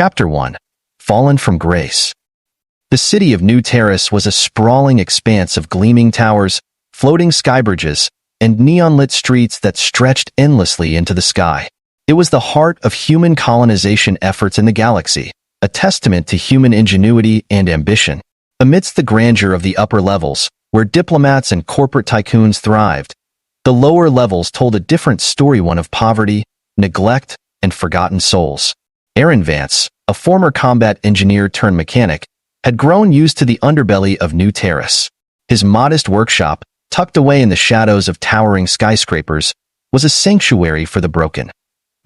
Chapter 1. Fallen from Grace. The city of New Terrace was a sprawling expanse of gleaming towers, floating skybridges, and neon-lit streets that stretched endlessly into the sky. It was the heart of human colonization efforts in the galaxy, a testament to human ingenuity and ambition. Amidst the grandeur of the upper levels, where diplomats and corporate tycoons thrived, the lower levels told a different story, one of poverty, neglect, and forgotten souls. Aaron Vance, a former combat engineer turned mechanic, had grown used to the underbelly of New Terrace. His modest workshop, tucked away in the shadows of towering skyscrapers, was a sanctuary for the broken.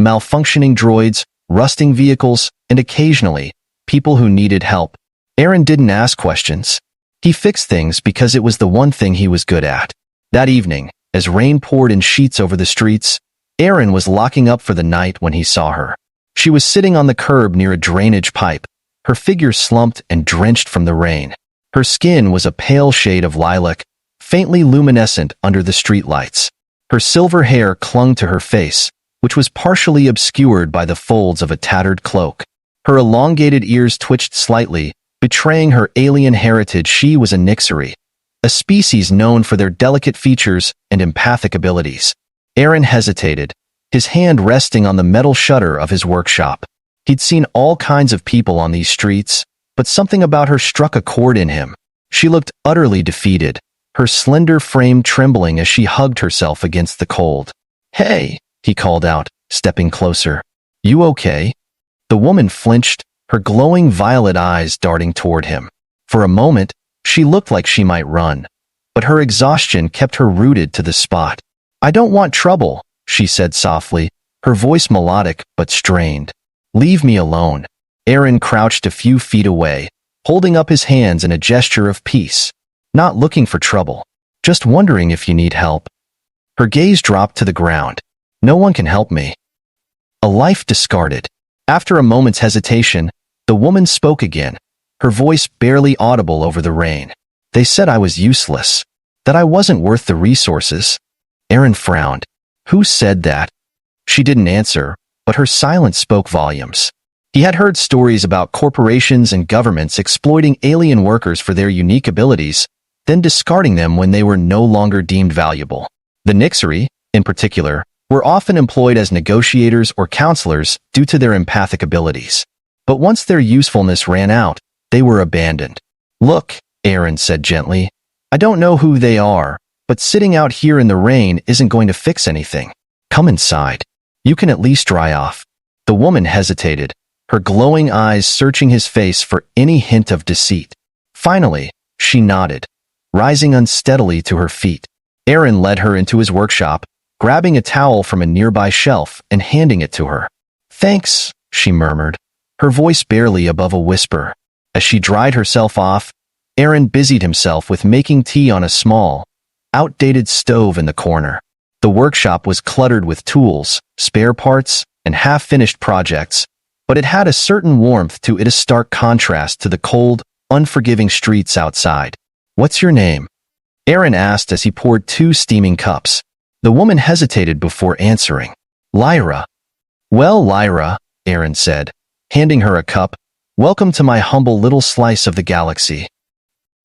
Malfunctioning droids, rusting vehicles, and occasionally, people who needed help. Aaron didn't ask questions. He fixed things because it was the one thing he was good at. That evening, as rain poured in sheets over the streets, Aaron was locking up for the night when he saw her. She was sitting on the curb near a drainage pipe, her figure slumped and drenched from the rain. Her skin was a pale shade of lilac, faintly luminescent under the streetlights. Her silver hair clung to her face, which was partially obscured by the folds of a tattered cloak. Her elongated ears twitched slightly, betraying her alien heritage. She was a Nixery, a species known for their delicate features and empathic abilities. Aaron hesitated, his hand resting on the metal shutter of his workshop. He'd seen all kinds of people on these streets, but something about her struck a chord in him. She looked utterly defeated, her slender frame trembling as she hugged herself against the cold. "Hey," he called out, stepping closer. "You okay?" The woman flinched, her glowing violet eyes darting toward him. For a moment, she looked like she might run, but her exhaustion kept her rooted to the spot. "I don't want trouble," she said softly, her voice melodic but strained. "Leave me alone." Aaron crouched a few feet away, holding up his hands in a gesture of peace. "Not looking for trouble. Just wondering if you need help." Her gaze dropped to the ground. "No one can help me." "A life discarded." After a moment's hesitation, the woman spoke again, her voice barely audible over the rain. "They said I was useless, that I wasn't worth the resources." Aaron frowned. "Who said that?" She didn't answer, but her silence spoke volumes. He had heard stories about corporations and governments exploiting alien workers for their unique abilities, then discarding them when they were no longer deemed valuable. The Nixery, in particular, were often employed as negotiators or counselors due to their empathic abilities. But once their usefulness ran out, they were abandoned. "Look," Aaron said gently, "I don't know who they are, but sitting out here in the rain isn't going to fix anything. Come inside. You can at least dry off." The woman hesitated, her glowing eyes searching his face for any hint of deceit. Finally, she nodded, rising unsteadily to her feet. Aaron led her into his workshop, grabbing a towel from a nearby shelf and handing it to her. "Thanks," she murmured, her voice barely above a whisper. As she dried herself off, Aaron busied himself with making tea on a small, outdated stove in the corner. The workshop was cluttered with tools, spare parts, and half-finished projects, but it had a certain warmth to it, a stark contrast to the cold, unforgiving streets outside. "What's your name?" Aaron asked as he poured 2 steaming cups. The woman hesitated before answering. "Lyra." "Well, Lyra," Aaron said, handing her a cup, "welcome to my humble little slice of the galaxy."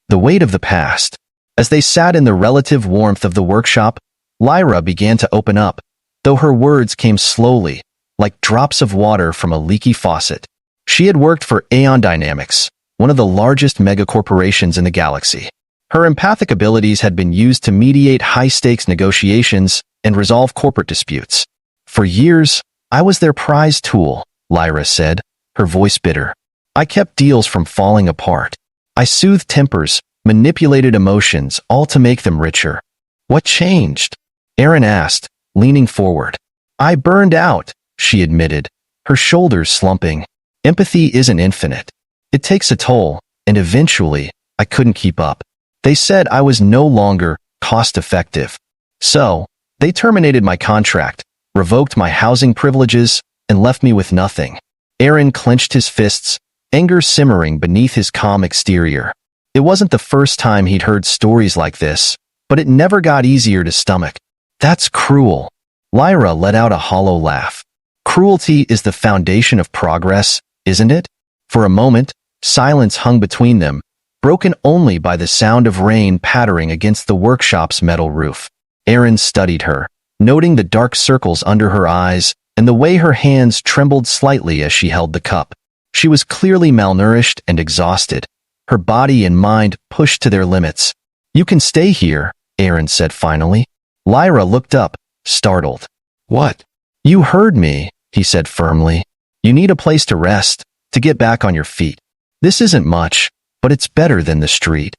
The weight of the past. As they sat in the relative warmth of the workshop, Lyra began to open up, though her words came slowly, like drops of water from a leaky faucet. She had worked for Aeon Dynamics, one of the largest megacorporations in the galaxy. Her empathic abilities had been used to mediate high-stakes negotiations and resolve corporate disputes. "For years, I was their prize tool," Lyra said, her voice bitter. "I kept deals from falling apart. I soothed tempers, manipulated emotions, all to make them richer." "What changed?" Aaron asked, leaning forward. "I burned out," she admitted, her shoulders slumping. "Empathy isn't infinite. It takes a toll, and eventually, I couldn't keep up. They said I was no longer cost-effective. So, they terminated my contract, revoked my housing privileges, and left me with nothing." Aaron clenched his fists, anger simmering beneath his calm exterior. It wasn't the first time he'd heard stories like this, but it never got easier to stomach. "That's cruel." Lyra let out a hollow laugh. "Cruelty is the foundation of progress," isn't it? For a moment, silence hung between them, broken only by the sound of rain pattering against the workshop's metal roof. Erin studied her, noting the dark circles under her eyes and the way her hands trembled slightly as she held the cup. She was clearly malnourished and exhausted, her body and mind pushed to their limits. "You can stay here," Erin said finally. Lyra looked up, startled. "What?" "You heard me," he said firmly. "You need a place to rest, to get back on your feet. This isn't much, but it's better than the street."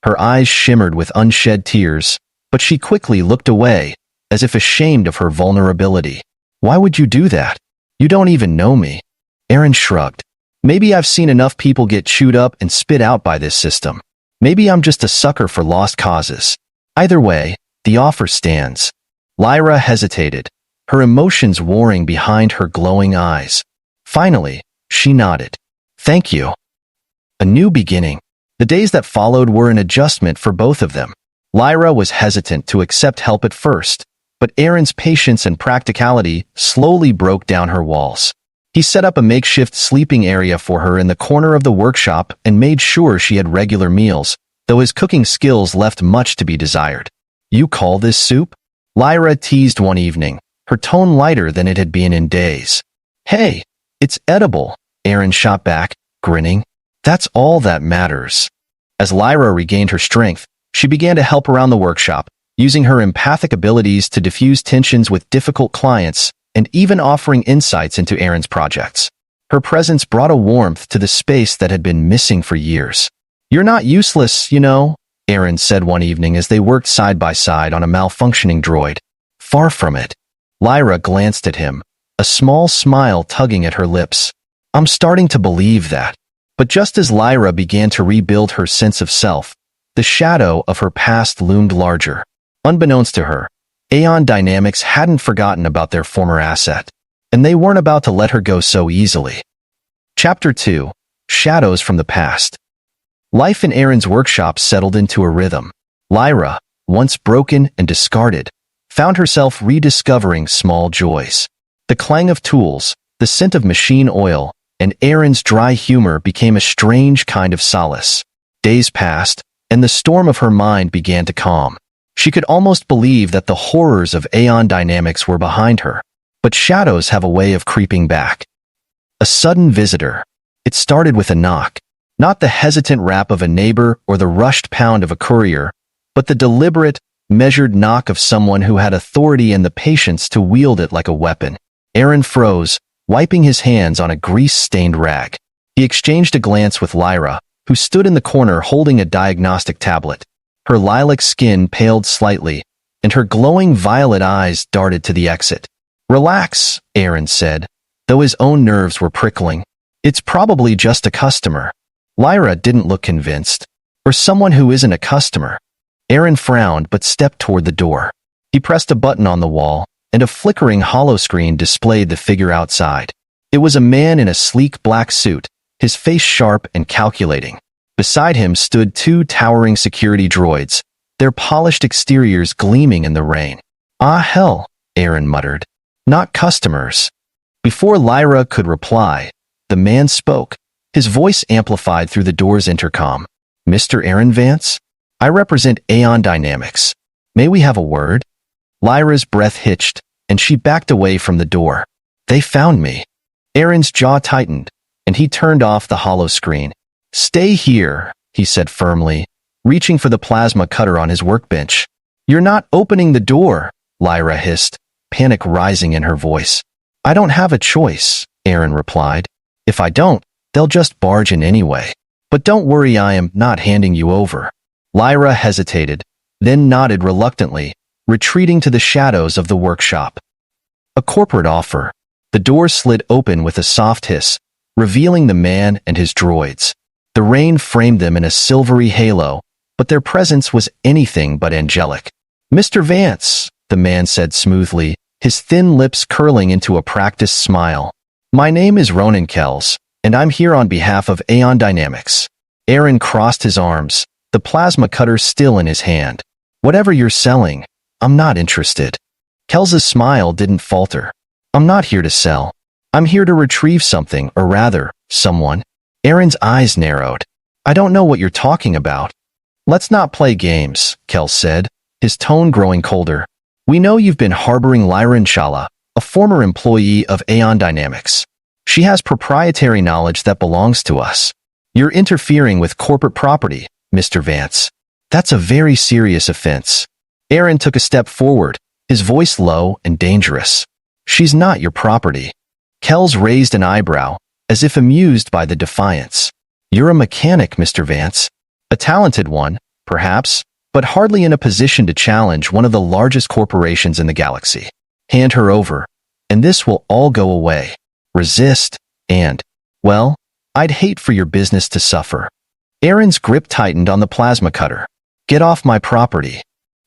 Her eyes shimmered with unshed tears, but she quickly looked away, as if ashamed of her vulnerability. "Why would you do that? You don't even know me." Erin shrugged. "Maybe I've seen enough people get chewed up and spit out by this system. Maybe I'm just a sucker for lost causes. Either way, the offer stands." Lyra hesitated, her emotions warring behind her glowing eyes. Finally, she nodded. "Thank you." A new beginning. The days that followed were an adjustment for both of them. Lyra was hesitant to accept help at first, but Erin's patience and practicality slowly broke down her walls. He set up a makeshift sleeping area for her in the corner of the workshop and made sure she had regular meals, though his cooking skills left much to be desired. "You call this soup?" Lyra teased one evening, her tone lighter than it had been in days. "Hey, it's edible," Erin shot back, grinning. "That's all that matters." As Lyra regained her strength, she began to help around the workshop, using her empathic abilities to diffuse tensions with difficult clients and even offering insights into Erin's projects. Her presence brought a warmth to the space that had been missing for years. "You're not useless, you know," Erin said one evening as they worked side by side on a malfunctioning droid. "Far from it." Lyra glanced at him, a small smile tugging at her lips. "I'm starting to believe that." But just as Lyra began to rebuild her sense of self, the shadow of her past loomed larger. Unbeknownst to her, Aeon Dynamics hadn't forgotten about their former asset, and they weren't about to let her go so easily. Chapter 2: Shadows from the Past. Life in Erin's workshop settled into a rhythm. Lyra, once broken and discarded, found herself rediscovering small joys. The clang of tools, the scent of machine oil, and Erin's dry humor became a strange kind of solace. Days passed, and the storm of her mind began to calm. She could almost believe that the horrors of Aeon Dynamics were behind her, but shadows have a way of creeping back. A sudden visitor. It started with a knock, not the hesitant rap of a neighbor or the rushed pound of a courier, but the deliberate, measured knock of someone who had authority and the patience to wield it like a weapon. Erin froze, wiping his hands on a grease-stained rag. He exchanged a glance with Lyra, who stood in the corner holding a diagnostic tablet. Her lilac skin paled slightly, and her glowing violet eyes darted to the exit. "Relax," Erin said, though his own nerves were prickling. "It's probably just a customer." Lyra didn't look convinced. "Or someone who isn't a customer." Erin frowned but stepped toward the door. He pressed a button on the wall, and a flickering holoscreen displayed the figure outside. It was a man in a sleek black suit, his face sharp and calculating. Beside him stood two towering security droids, their polished exteriors gleaming in the rain. "Ah, hell," Erin muttered. "Not customers." Before Lyra could reply, the man spoke, his voice amplified through the door's intercom. "Mr. Aaron Vance? I represent Aeon Dynamics. May we have a word?" Lyra's breath hitched, and she backed away from the door. "They found me." Aaron's jaw tightened, and he turned off the holoscreen. "Stay here," he said firmly, reaching for the plasma cutter on his workbench. "You're not opening the door," Lyra hissed, panic rising in her voice. "I don't have a choice," Aaron replied. "If I don't, they'll just barge in anyway. But don't worry, I am not handing you over." Lyra hesitated, then nodded reluctantly, retreating to the shadows of the workshop. A corporate offer. The door slid open with a soft hiss, revealing the man and his droids. The rain framed them in a silvery halo, but their presence was anything but angelic. "Mr. Vance," the man said smoothly, his thin lips curling into a practiced smile. "My name is Ronan Kells, and I'm here on behalf of Aeon Dynamics." Aaron crossed his arms, the plasma cutter still in his hand. "Whatever you're selling, I'm not interested." Kells's smile didn't falter. "I'm not here to sell. I'm here to retrieve something, or rather, someone. Aaron's eyes narrowed. I don't know what you're talking about. Let's not play games, Kel said, his tone growing colder. We know you've been harboring Lyra Inshallah, a former employee of Aeon Dynamics. She has proprietary knowledge that belongs to us. You're interfering with corporate property, Mr. Vance. That's a very serious offense. Aaron took a step forward, his voice low and dangerous. She's not your property. Kells raised an eyebrow, as if amused by the defiance. You're a mechanic, Mr. Vance. A talented one, perhaps, but hardly in a position to challenge one of the largest corporations in the galaxy. Hand her over, and this will all go away. Resist, and, well, I'd hate for your business to suffer. Aaron's grip tightened on the plasma cutter. Get off my property.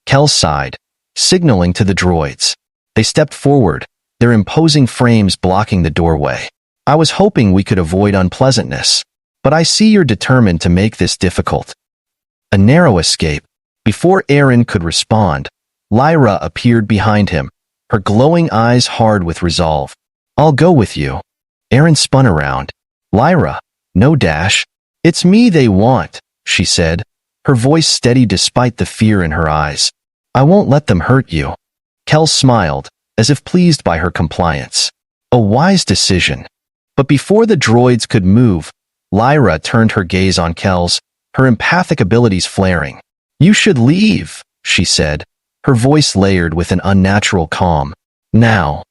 Kel sighed, signaling to the droids. They stepped forward, their imposing frames blocking the doorway. I was hoping we could avoid unpleasantness, but I see you're determined to make this difficult. A narrow escape. Before Aaron could respond, Lyra appeared behind him, her glowing eyes hard with resolve. I'll go with you. Aaron spun around. Lyra, no dash. It's me they want, she said, her voice steady despite the fear in her eyes. I won't let them hurt you. Kel smiled, as if pleased by her compliance. A wise decision. But before the droids could move, Lyra turned her gaze on Kells, her empathic abilities flaring. You should leave, she said, her voice layered with an unnatural calm. Now.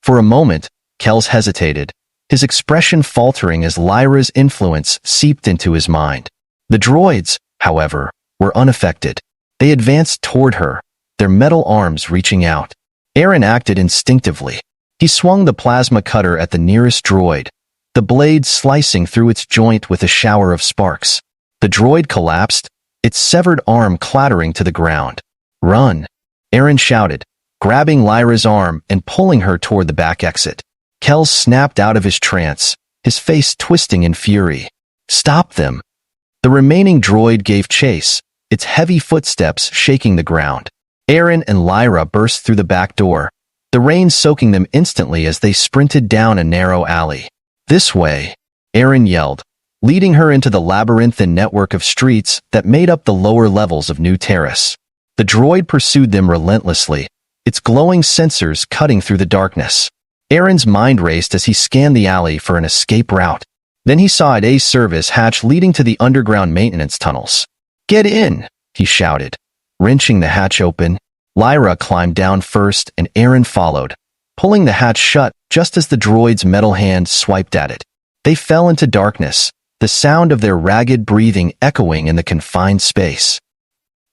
For a moment, Kells hesitated, his expression faltering as Lyra's influence seeped into his mind. The droids, however, were unaffected. They advanced toward her, their metal arms reaching out. Aaron acted instinctively. He swung the plasma cutter at the nearest droid, the blade slicing through its joint with a shower of sparks. The droid collapsed, its severed arm clattering to the ground. Run! Aaron shouted, grabbing Lyra's arm and pulling her toward the back exit. Kells snapped out of his trance, his face twisting in fury. Stop them! The remaining droid gave chase, its heavy footsteps shaking the ground. Aaron and Lyra burst through the back door, the rain soaking them instantly as they sprinted down a narrow alley. This way! Aaron yelled, leading her into the labyrinthine network of streets that made up the lower levels of New Terrace. The droid pursued them relentlessly, its glowing sensors cutting through the darkness. Aaron's mind raced as he scanned the alley for an escape route. Then he saw a service hatch leading to the underground maintenance tunnels. Get in, he shouted. Wrenching the hatch open, Lyra climbed down first and Aaron followed, pulling the hatch shut just as the droid's metal hand swiped at it. They fell into darkness, the sound of their ragged breathing echoing in the confined space.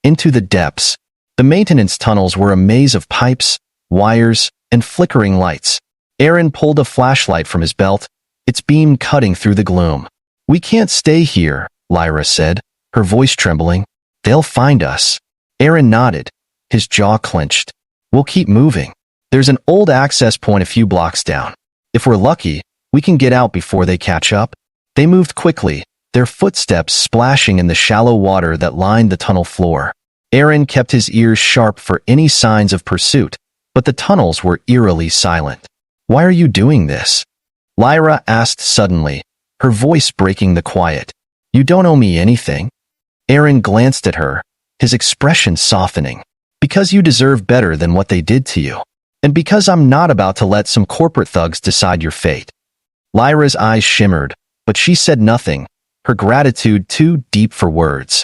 Into the depths, the maintenance tunnels were a maze of pipes, wires, and flickering lights. Aaron pulled a flashlight from his belt, its beam cutting through the gloom. We can't stay here, Lyra said, her voice trembling. They'll find us. Aaron nodded, his jaw clenched. We'll keep moving. There's an old access point a few blocks down. If we're lucky, we can get out before they catch up. They moved quickly, their footsteps splashing in the shallow water that lined the tunnel floor. Aaron kept his ears sharp for any signs of pursuit, but the tunnels were eerily silent. Why are you doing this? Lyra asked suddenly, her voice breaking the quiet. You don't owe me anything. Aaron glanced at her, his expression softening. Because you deserve better than what they did to you. And because I'm not about to let some corporate thugs decide your fate. Lyra's eyes shimmered, but she said nothing, her gratitude too deep for words.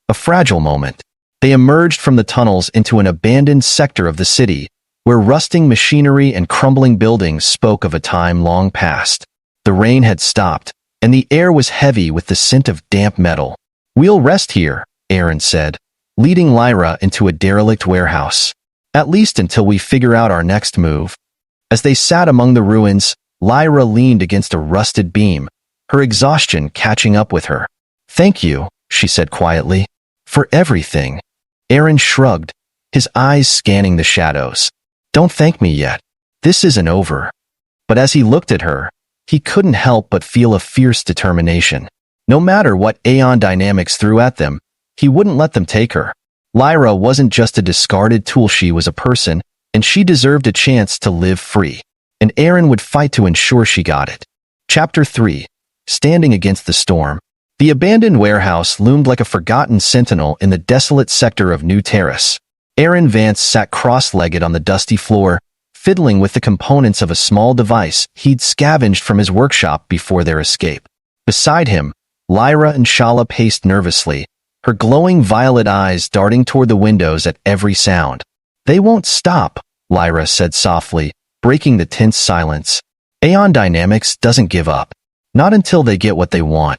A fragile moment. They emerged from the tunnels into an abandoned sector of the city, where rusting machinery and crumbling buildings spoke of a time long past. The rain had stopped, and the air was heavy with the scent of damp metal. We'll rest here, Aaron said, leading Lyra into a derelict warehouse. At least until we figure out our next move. As they sat among the ruins, Lyra leaned against a rusted beam, her exhaustion catching up with her. Thank you, she said quietly, for everything. Aaron shrugged, his eyes scanning the shadows. Don't thank me yet. This isn't over. But as he looked at her, he couldn't help but feel a fierce determination. No matter what Aeon Dynamics threw at them, he wouldn't let them take her. Lyra wasn't just a discarded tool, she was a person, and she deserved a chance to live free. and Aaron would fight to ensure she got it. Chapter 3. Standing Against the Storm. The abandoned warehouse loomed like a forgotten sentinel in the desolate sector of New Terrace. Aaron Vance sat cross-legged on the dusty floor, fiddling with the components of a small device he'd scavenged from his workshop before their escape. Beside him, Lyra and Shala paced nervously, her glowing violet eyes darting toward the windows at every sound. "They won't stop," Lyra said softly, breaking the tense silence. "Aeon Dynamics doesn't give up. Not until they get what they want."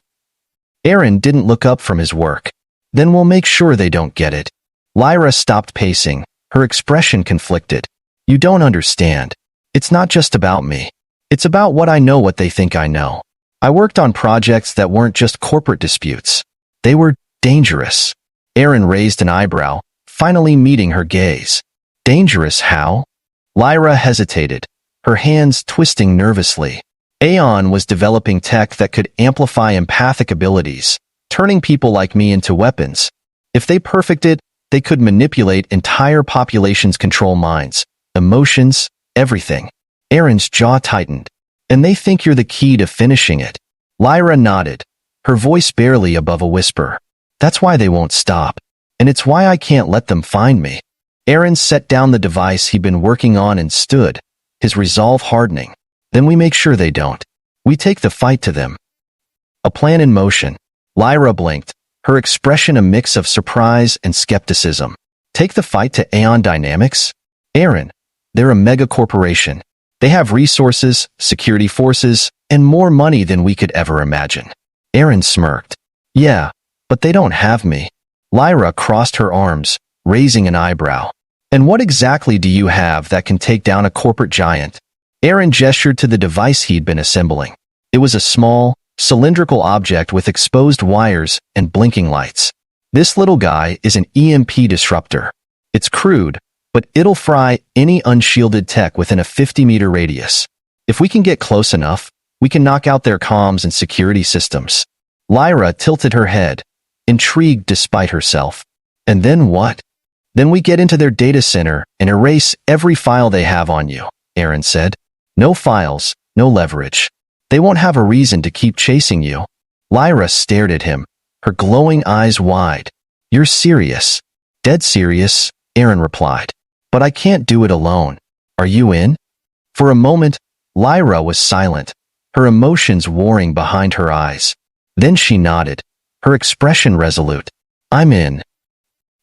Aaron didn't look up from his work. "Then we'll make sure they don't get it." Lyra stopped pacing, her expression conflicted. "You don't understand. It's not just about me. It's about what they think I know. I worked on projects that weren't just corporate disputes. They were dangerous." Aaron raised an eyebrow, finally meeting her gaze. "Dangerous how?" Lyra hesitated, her hands twisting nervously. Aeon was developing tech that could amplify empathic abilities, turning people like me into weapons. If they perfected, they could manipulate entire populations, control minds, emotions, everything. Aaron's jaw tightened. "And they think you're the key to finishing it." Lyra nodded, her voice barely above a whisper. "That's why they won't stop. And it's why I can't let them find me." Aaron set down the device he'd been working on and stood, his resolve hardening. "Then we make sure they don't. We take the fight to them." A plan in motion. Lyra blinked, her expression a mix of surprise and skepticism. "Take the fight to Aeon Dynamics?" "Aaron, they're a mega corporation. They have resources, security forces, and more money than we could ever imagine." Aaron smirked. "Yeah, but they don't have me." Lyra crossed her arms, raising an eyebrow. "And what exactly do you have that can take down a corporate giant?" Aaron gestured to the device he'd been assembling. It was a small, cylindrical object with exposed wires and blinking lights. "This little guy is an EMP disruptor. It's crude, but it'll fry any unshielded tech within a 50-meter radius. If we can get close enough, we can knock out their comms and security systems." Lyra tilted her head, intrigued despite herself. "And then what?" "Then we get into their data center and erase every file they have on you," Aaron said. "No files, no leverage. They won't have a reason to keep chasing you." Lyra stared at him, her glowing eyes wide. "You're serious?" "Dead serious," Aaron replied. "But I can't do it alone. Are you in?" For a moment, Lyra was silent, her emotions warring behind her eyes. Then she nodded, her expression resolute. "I'm in."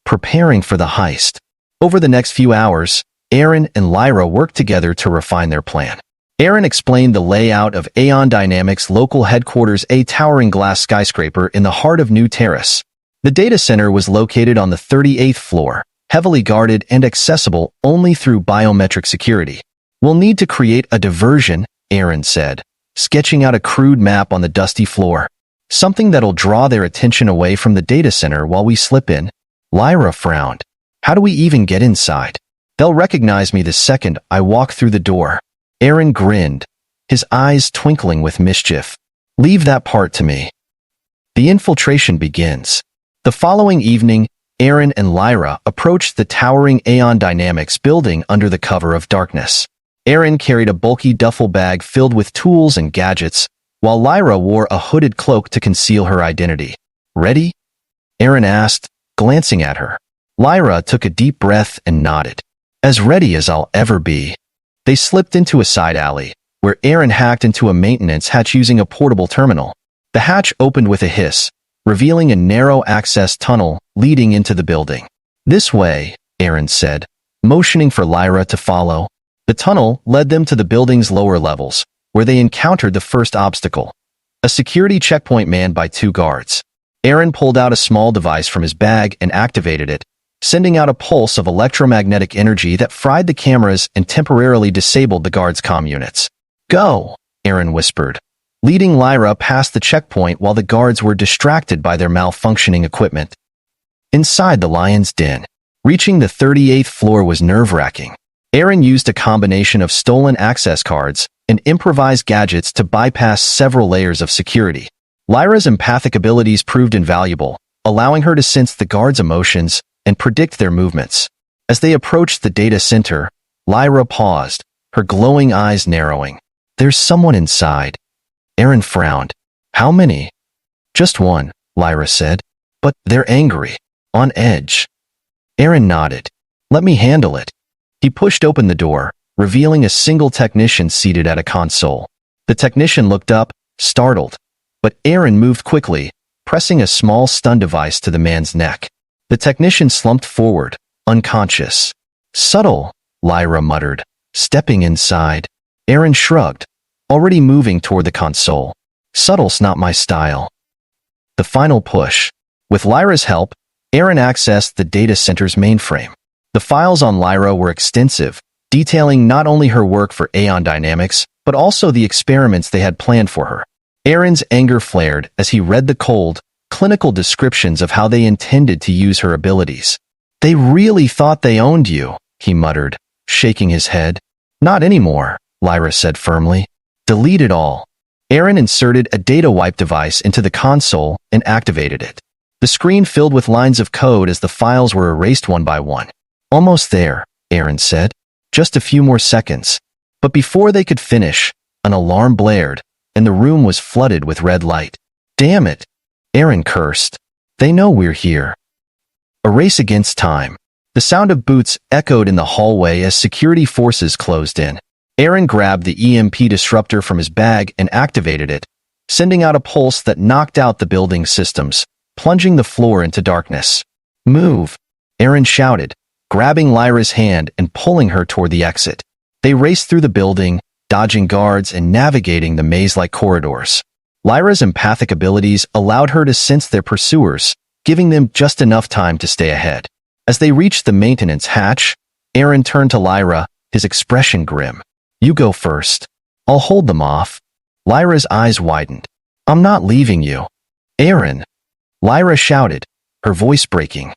Preparing for the heist. Over the next few hours, Aaron and Lyra worked together to refine their plan. Aaron explained the layout of Aeon Dynamics' local headquarters, a towering glass skyscraper in the heart of New Terrace. The data center was located on the 38th floor, heavily guarded and accessible only through biometric security. "We'll need to create a diversion," Aaron said, sketching out a crude map on the dusty floor. "Something that'll draw their attention away from the data center while we slip in." Lyra frowned. "How do we even get inside? They'll recognize me the second I walk through the door." Aaron grinned, his eyes twinkling with mischief. "Leave that part to me." The infiltration begins. The following evening, Aaron and Lyra approached the towering Aeon Dynamics building under the cover of darkness. Aaron carried a bulky duffel bag filled with tools and gadgets, while Lyra wore a hooded cloak to conceal her identity. "Ready?" Aaron asked, glancing at her. Lyra took a deep breath and nodded. "As ready as I'll ever be." They slipped into a side alley, where Aaron hacked into a maintenance hatch using a portable terminal. The hatch opened with a hiss, revealing a narrow access tunnel leading into the building. "This way," Aaron said, motioning for Lyra to follow. The tunnel led them to the building's lower levels, where they encountered the first obstacle, a security checkpoint manned by 2 guards. Aaron pulled out a small device from his bag and activated it, sending out a pulse of electromagnetic energy that fried the cameras and temporarily disabled the guards' comm units. "Go," Aaron whispered, leading Lyra past the checkpoint while the guards were distracted by their malfunctioning equipment. Inside the lion's den, reaching the 38th floor was nerve-wracking. Aaron used a combination of stolen access cards and improvised gadgets to bypass several layers of security. Lyra's empathic abilities proved invaluable, allowing her to sense the guards' emotions and predict their movements. As they approached the data center, Lyra paused, her glowing eyes narrowing. "There's someone inside." Aaron frowned. "How many?" "Just one," Lyra said. "But they're angry. On edge." Aaron nodded. "Let me handle it." He pushed open the door, revealing a single technician seated at a console. The technician looked up, startled, but Aaron moved quickly, pressing a small stun device to the man's neck. The technician slumped forward, unconscious. "Subtle," Lyra muttered, stepping inside. Aaron shrugged, already moving toward the console. "Subtle's not my style." The final push. With Lyra's help, Aaron accessed the data center's mainframe. The files on Lyra were extensive, detailing not only her work for Aeon Dynamics, but also the experiments they had planned for her. Aaron's anger flared as he read the cold, clinical descriptions of how they intended to use her abilities. "They really thought they owned you," he muttered, shaking his head. "Not anymore," Lyra said firmly. "Delete it all." Aaron inserted a data wipe device into the console and activated it. The screen filled with lines of code as the files were erased one by one. "Almost there," Aaron said. "Just a few more seconds." But before they could finish, an alarm blared, and the room was flooded with red light. "Damn it," Aaron cursed. "They know we're here." A race against time. The sound of boots echoed in the hallway as security forces closed in. Aaron grabbed the EMP disruptor from his bag and activated it, sending out a pulse that knocked out the building's systems, plunging the floor into darkness. "Move," Aaron shouted, grabbing Lyra's hand and pulling her toward the exit. They raced through the building, dodging guards and navigating the maze-like corridors. Lyra's empathic abilities allowed her to sense their pursuers, giving them just enough time to stay ahead. As they reached the maintenance hatch, Aaron turned to Lyra, his expression grim. "You go first. I'll hold them off." Lyra's eyes widened. "I'm not leaving you." "Aaron!" Lyra shouted, her voice breaking.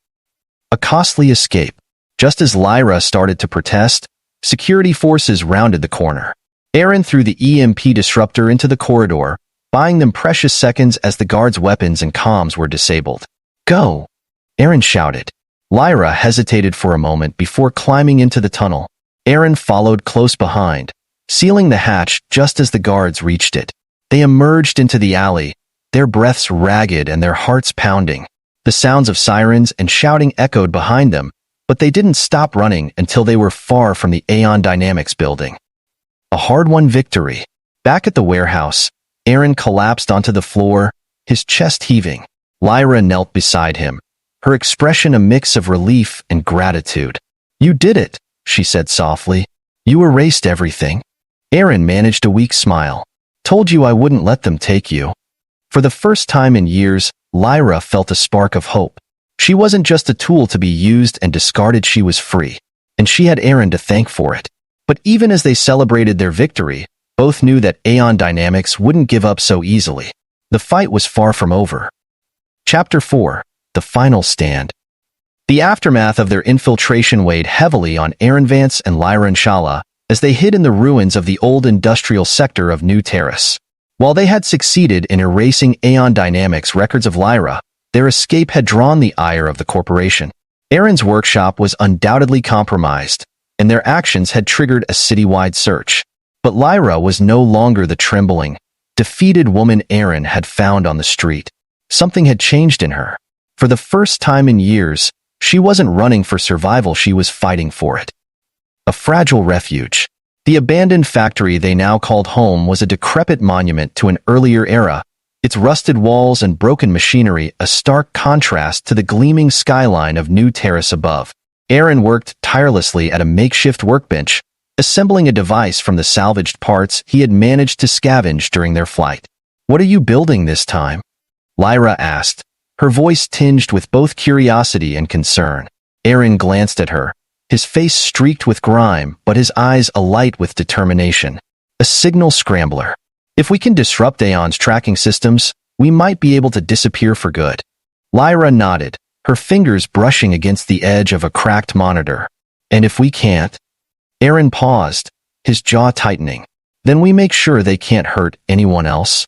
A costly escape. Just as Lyra started to protest, security forces rounded the corner. Aaron threw the EMP disruptor into the corridor, buying them precious seconds as the guards' weapons and comms were disabled. "Go!" Aaron shouted. Lyra hesitated for a moment before climbing into the tunnel. Aaron followed close behind, sealing the hatch just as the guards reached it. They emerged into the alley, their breaths ragged and their hearts pounding. The sounds of sirens and shouting echoed behind them, but they didn't stop running until they were far from the Aeon Dynamics building. A hard-won victory. Back at the warehouse, Aaron collapsed onto the floor, his chest heaving. Lyra knelt beside him, her expression a mix of relief and gratitude. "You did it," she said softly. "You erased everything." Aaron managed a weak smile. "Told you I wouldn't let them take you." For the first time in years, Lyra felt a spark of hope. She wasn't just a tool to be used and discarded, she was free. And she had Aaron to thank for it. But even as they celebrated their victory, both knew that Aeon Dynamics wouldn't give up so easily. The fight was far from over. Chapter 4. The Final Stand. The aftermath of their infiltration weighed heavily on Aaron Vance and Lyra Inshallah as they hid in the ruins of the old industrial sector of New Terrace. While they had succeeded in erasing Aeon Dynamics records of Lyra, their escape had drawn the ire of the corporation. Aaron's workshop was undoubtedly compromised, and their actions had triggered a citywide search. But Lyra was no longer the trembling, defeated woman Aaron had found on the street. Something had changed in her. For the first time in years, she wasn't running for survival, she was fighting for it. A fragile refuge. The abandoned factory they now called home was a decrepit monument to an earlier era, its rusted walls and broken machinery a stark contrast to the gleaming skyline of New Terrace above. Aaron worked tirelessly at a makeshift workbench, assembling a device from the salvaged parts he had managed to scavenge during their flight. "What are you building this time?" Lyra asked, her voice tinged with both curiosity and concern. Aaron glanced at her, his face streaked with grime but his eyes alight with determination. "A signal scrambler. If we can disrupt Aeon's tracking systems, we might be able to disappear for good." Lyra nodded, her fingers brushing against the edge of a cracked monitor. "And if we can't?" Aaron paused, his jaw tightening. "Then we make sure they can't hurt anyone else."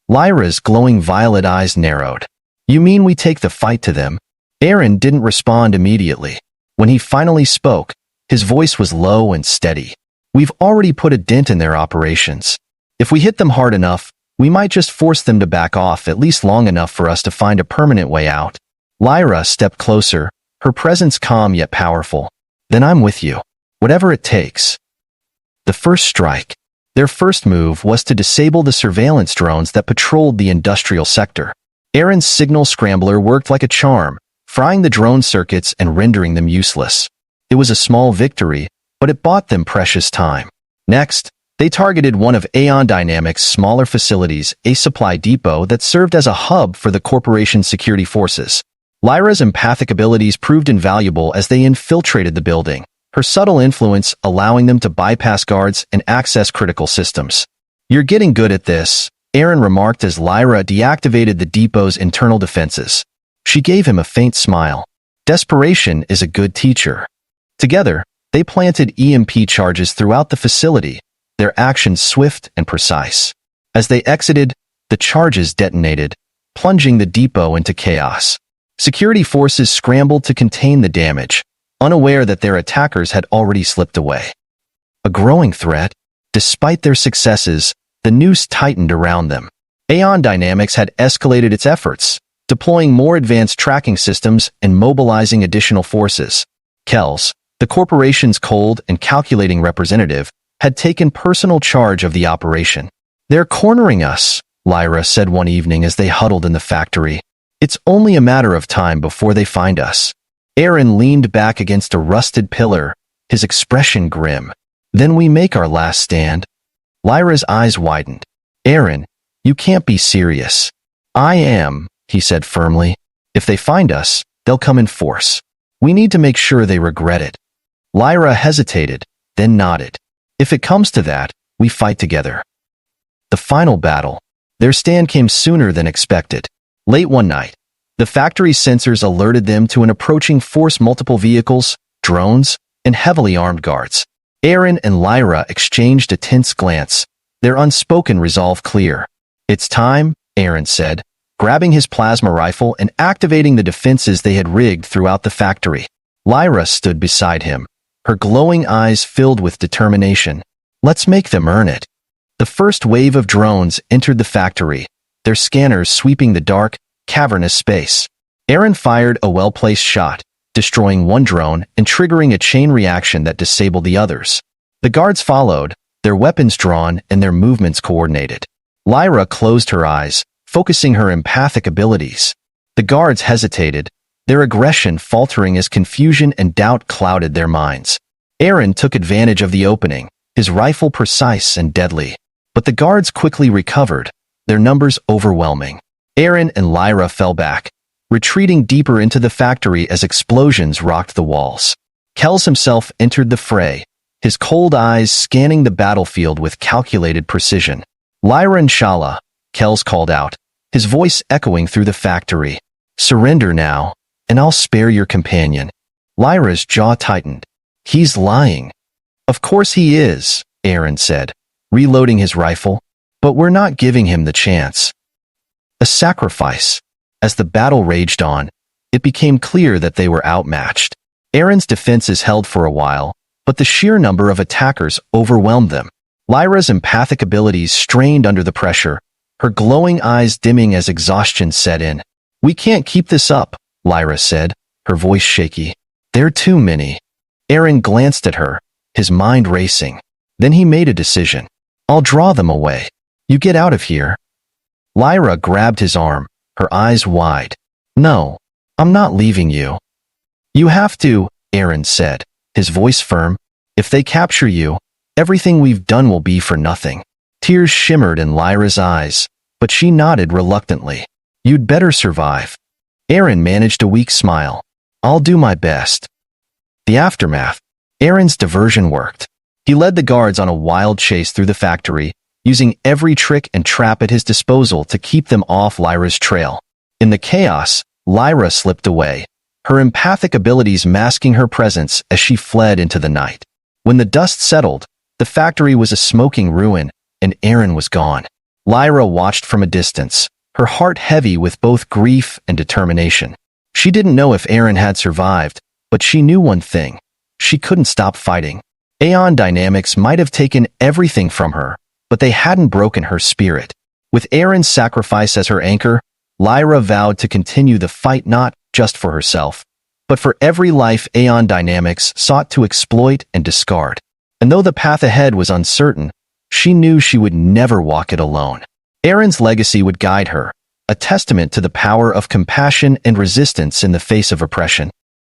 Lyra's glowing violet eyes narrowed. "You mean we take the fight to them?" Aaron didn't respond immediately. When he finally spoke, his voice was low and steady. We've already put a dent in their operations. If we hit them hard enough, we might just force them to back off at least long enough for us to find a permanent way out." Lyra stepped closer, her presence calm yet powerful. "Then I'm with you. Whatever it takes." The first strike. Their first move was to disable the surveillance drones that patrolled the industrial sector. Aaron's signal scrambler worked like a charm, frying the drone circuits and rendering them useless. It was a small victory, but it bought them precious time. Next, they targeted one of Aeon Dynamics' smaller facilities, a supply depot that served as a hub for the corporation's security forces. Lyra's empathic abilities proved invaluable as they infiltrated the building, her subtle influence allowing them to bypass guards and access critical systems. "You're getting good at this," Aaron remarked as Lyra deactivated the depot's internal defenses. She gave him a faint smile. Desperation is a good teacher. Together, they planted EMP charges throughout the facility, their actions swift and precise. As they exited, the charges detonated, plunging the depot into chaos. Security forces scrambled to contain the damage, unaware that their attackers had already slipped away. A growing threat. Despite their successes, the noose tightened around them. Aeon Dynamics had escalated its efforts, deploying more advanced tracking systems and mobilizing additional forces. Kells, the corporation's cold and calculating representative, had taken personal charge of the operation. "They're cornering us," Lyra said one evening as they huddled in the factory. "It's only a matter of time before they find us." Aaron leaned back against a rusted pillar, his expression grim. "Then we make our last stand?" Lyra's eyes widened. "Aaron, you can't be serious." "I am," he said firmly. "If they find us, they'll come in force. We need to make sure they regret it." Lyra hesitated, then nodded. "If it comes to that, we fight together." The final battle. Their stand came sooner than expected. Late one night, the factory's sensors alerted them to an approaching force, multiple vehicles, drones, and heavily armed guards. Aaron and Lyra exchanged a tense glance, their unspoken resolve clear. "It's time," Aaron said, grabbing his plasma rifle and activating the defenses they had rigged throughout the factory. Lyra stood beside him, her glowing eyes filled with determination. "Let's make them earn it." The first wave of drones entered the factory, their scanners sweeping the dark, cavernous space. Aaron fired a well-placed shot, destroying one drone and triggering a chain reaction that disabled the others. The guards followed, their weapons drawn and their movements coordinated. Lyra closed her eyes, focusing her empathic abilities. The guards hesitated, their aggression faltering as confusion and doubt clouded their minds. Aaron took advantage of the opening, his rifle precise and deadly. But the guards quickly recovered, their numbers overwhelming. Aaron and Lyra fell back, retreating deeper into the factory as explosions rocked the walls. Kells himself entered the fray, his cold eyes scanning the battlefield with calculated precision. "Lyra and Shala," Kells called out, his voice echoing through the factory. "Surrender now, and I'll spare your companion." Lyra's jaw tightened. "He's lying." "Of course he is," Aaron said, reloading his rifle, "but we're not giving him the chance." A sacrifice. As the battle raged on, it became clear that they were outmatched. Aaron's defenses held for a while, but the sheer number of attackers overwhelmed them. Lyra's empathic abilities strained under the pressure, her glowing eyes dimming as exhaustion set in. "We can't keep this up," Lyra said, her voice shaky. "There are too many." Aaron glanced at her, his mind racing. Then he made a decision. "I'll draw them away. You get out of here." Lyra grabbed his arm, her eyes wide. "No, I'm not leaving you." "You have to," Aaron said, his voice firm. "If they capture you, everything we've done will be for nothing." Tears shimmered in Lyra's eyes, but she nodded reluctantly. "You'd better survive." Aaron managed a weak smile. "I'll do my best." The aftermath. Aaron's diversion worked. He led the guards on a wild chase through the factory, using every trick and trap at his disposal to keep them off Lyra's trail. In the chaos, Lyra slipped away, her empathic abilities masking her presence as she fled into the night. When the dust settled, the factory was a smoking ruin, and Aaron was gone. Lyra watched from a distance, her heart heavy with both grief and determination. She didn't know if Aaron had survived, but she knew one thing. She couldn't stop fighting. Aeon Dynamics might have taken everything from her, but they hadn't broken her spirit. With Aaron's sacrifice as her anchor, Lyra vowed to continue the fight not just for herself, but for every life Aeon Dynamics sought to exploit and discard. And though the path ahead was uncertain, she knew she would never walk it alone. Aaron's legacy would guide her, a testament to the power of compassion and resistance in the face of oppression.